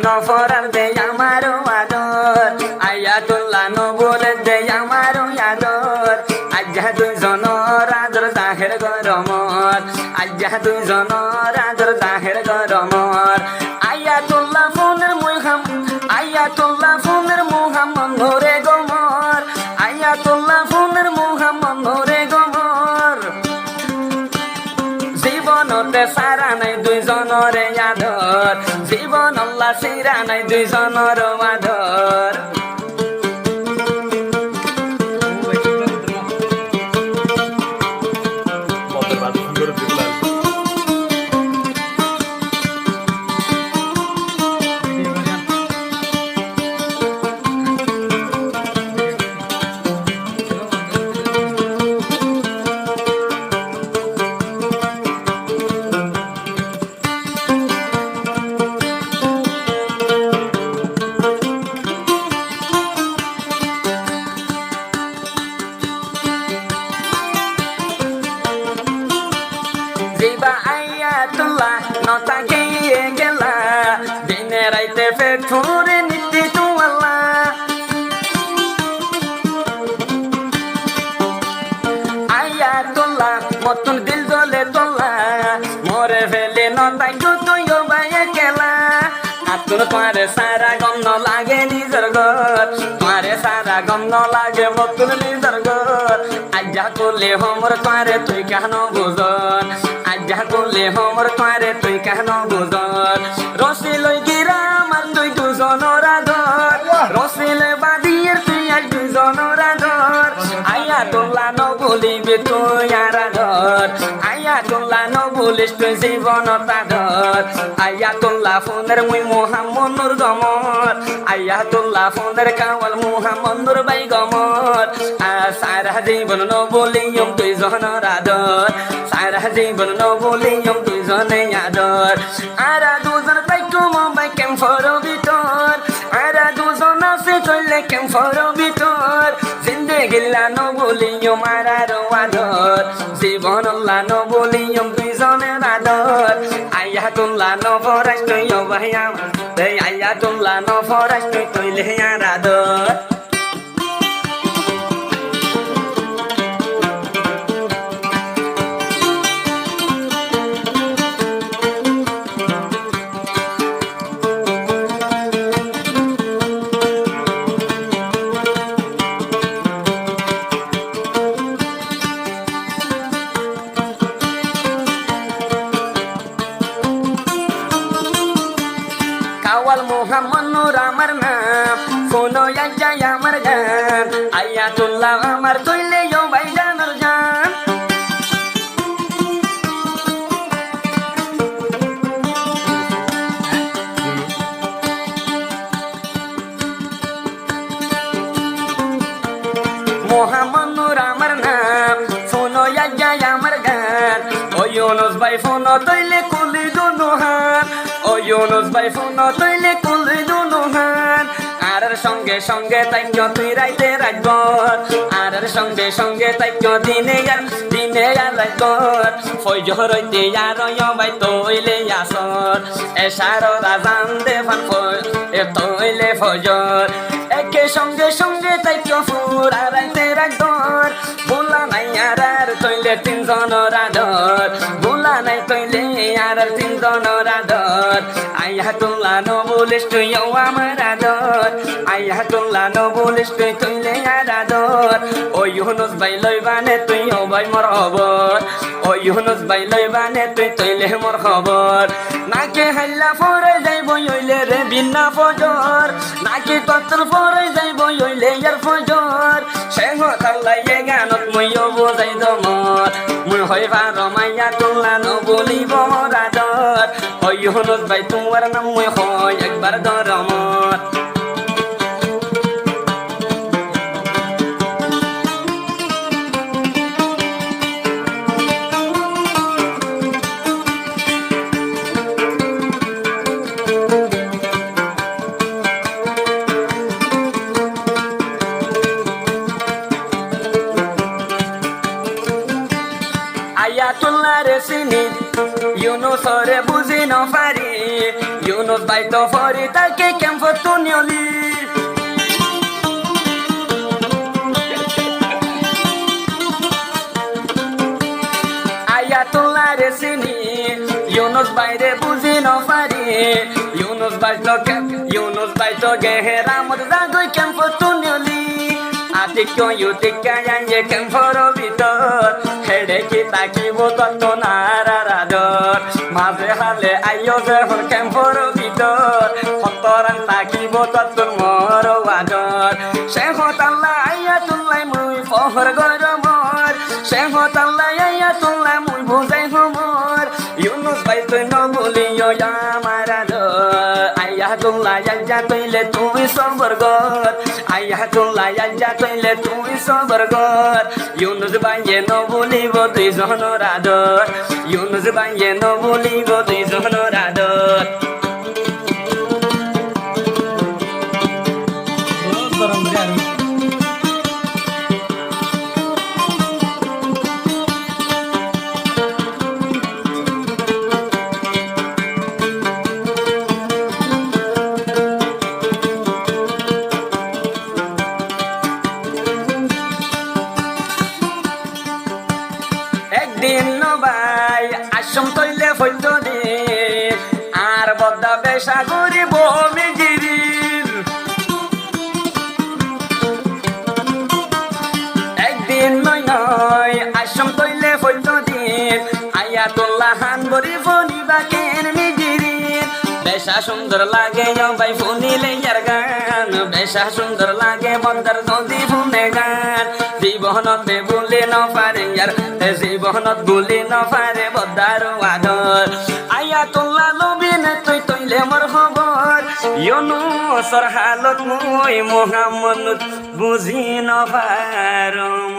নফরার দে আমারও আদর আয়াতুল্লাহ নবুলের দে আমারও আদর আজ্জা দুইজনের আদর জাহের গরমত আজ্জা দুইজনের আদর জাহের গরমত আয়াতুল্লাহ ফোনের মুহাম্মদ নূরে গমর আয়াতুল্লাহ ফোনের মুহাম্মদ নূরে গমর জীবনতে সারা নাই দুইজনরে আদর জীবন আল্লাহ সিরা নাই দুইজনর আদর জিবা আয়াতুল্লাহ নতা গিয়ে গেলা দিনে রাইতে পেট ফুরে নিতে তু আল্লাহ আয়াতুল্লাহ মতন দিল জ্বলে তোলা মরে ফেলে নতাই তুই ভাইয়া খেলা আতুর তোমারে সারা গন্ধ লাগে নিজের ঘর তোমারে সারা গন্ধ লাগে মতন নিজের ঘর আজ্জা করলে হোমর তোমারে তুই কেন বুঝন আজ্জা করলে হোমর তোমারে তুই কেন বুঝন রসি লই গিরাম আর তুই দুজনের আদর রসিলে বাদিয়ের তুই আর দুজনের আদর আয়াতুল্লাহ নবুলিবি তুই আর আদর আয়াতুল্লাহ নবুলিস তুই জীবনত আদর আয়াতুল্লাহ ফোনের মুই মুহাম্মদ নূর গমর আয়াতুল্লাহ ফোনের কাওয়াল মুহাম্মদ নূর বাই গমর সারা জীবন নবুলিয়ম তুই জনের আদর সারা জীবন নবুলিয়ম তুই জনে আদর আরা দুজন তাইকু মুম্বাই ক্যাম্পর ভিতর আরা দুজন আছে চললে ক্যাম্পর ভিতর জিন্দেগিল্লা নবুলিয়ম আরার আদর জীবন আল্লাহ নবুলিয়ম তুই জনের আদর আয়াতুল্লাহ নফরাস তুই ভাইয়া আয়াতুল্লাহ নফরাস তুই তৈলে আর আদর কাওয়াল মুহাম্মদ নূর আমার নাম শোনো যায় আমার গান আয়াতুল্লাহ আমার তৈলে ভাই জানার জান মুহাম্মদ নূর আমার নাম শোনো যায় আমার গান ও ইউনুস ভাই ফোনো তৈলে কুলি দুনুহান ও ইউনুস ভাই ফোনো তৈলে কুলি দুনুহান আর সঙ্গে সঙ্গে তাইক তুই রাইতে রাখবর আর সঙ্গে সঙ্গে তাইক দিনে আর রাখবর ফজর হইতে আর ভাই তৈলে আসর এসার রাজান দেবান তৈলে ফজর একে সঙ্গে সঙ্গে তাইক ফুরা রাইতে রাখবর ভোলা নাই আর তৈলে তিনজনের আদর ভোলা নাই তৈলে আর তিনজনের আদর আয়াতুল্লাহ নবুলিস তুই আমার আদর আয়াতুল্লাহ নবুলিস তুই তৈলে আর আদর ও ইউনুস ভাই লইবানে তুই ভাই মোর খবর ও ইউনুস ভাই লইবানে তুই তৈলে মোর খবর নাকে হাল্লা ফরে যাইব হইলে রে বিনা ফজর নাকি তত্র ফরে যাইব হইলে ইয়ার ফজর সেহ থাল্লাইয়ে গানত মুইও বোঝাই দমর মুই হইবা রমাইয়াতুল্লাহ নবুলিব মোর আদর ও ইউনুস ভাই তোমার নাম মুই হয় একবার দরমত আয়াতুল্লাহ রে সিনি ইউনুসরে বুঝি ন পারি ইউনুস ভাই তো ফরি তাকে কেমন তুনিয়লি আয়াতুল্লাহ রে চিনি ইউনুস বাইরে বুঝি ন পারি ইউনুস ভাই তো গেহেরামত জাগই কেমন তুনিয়লি আতিক ইউতিকায়ে কেমফর ভিতর হেডে কি তাকিব কত নারারাদর মাঝে হালে আইও যখন কেমফর ভিতর হতরান তাকিব কত মর ওয়াদর শেখত আল্লাহ আয়াতুল্লাহ মুই ফহর গরমর শেখত আল্লাহ আয়াতুল্লাহ মুই বুঝাই হমর ইউনুস ভাই তুই ন বলিও আমার আদর আয়াতুল্লাহ আল্লাহ তইলে তুই সবর গর আয়াতুল্লাহ আল্লাহ তইলে তুই সবর গর ইউনুস ভাইয়ে ন বলিব তুই জহনর আদর ইউনুস ভাইয়ে ন বলিব তুই জহনর আদর একদিন নবাই আশ্রম তৈলে ফৈত দিন আর বদ্দা বেশা করিব মেজিরির একদিন নয় আশ্রম তৈলে ফৈত দিন আয়াতুল্লাহ হান বরি ফনিবা কেন মেজিরির বেশা সুন্দর লাগে ভাই ফোনিলে ইয়ার গান বেশা সুন্দর লাগে বন্দার যদি ফোনে গান জীবনত বলে ন পারে ইয়ার জীবনত বলে ন পারে বদার আদর আয়াতুল্লাহ নবীন তুই তৈলে মোর খবর ইউনুসর হালত মুই মুহাম্মদ বুঝি ন পারম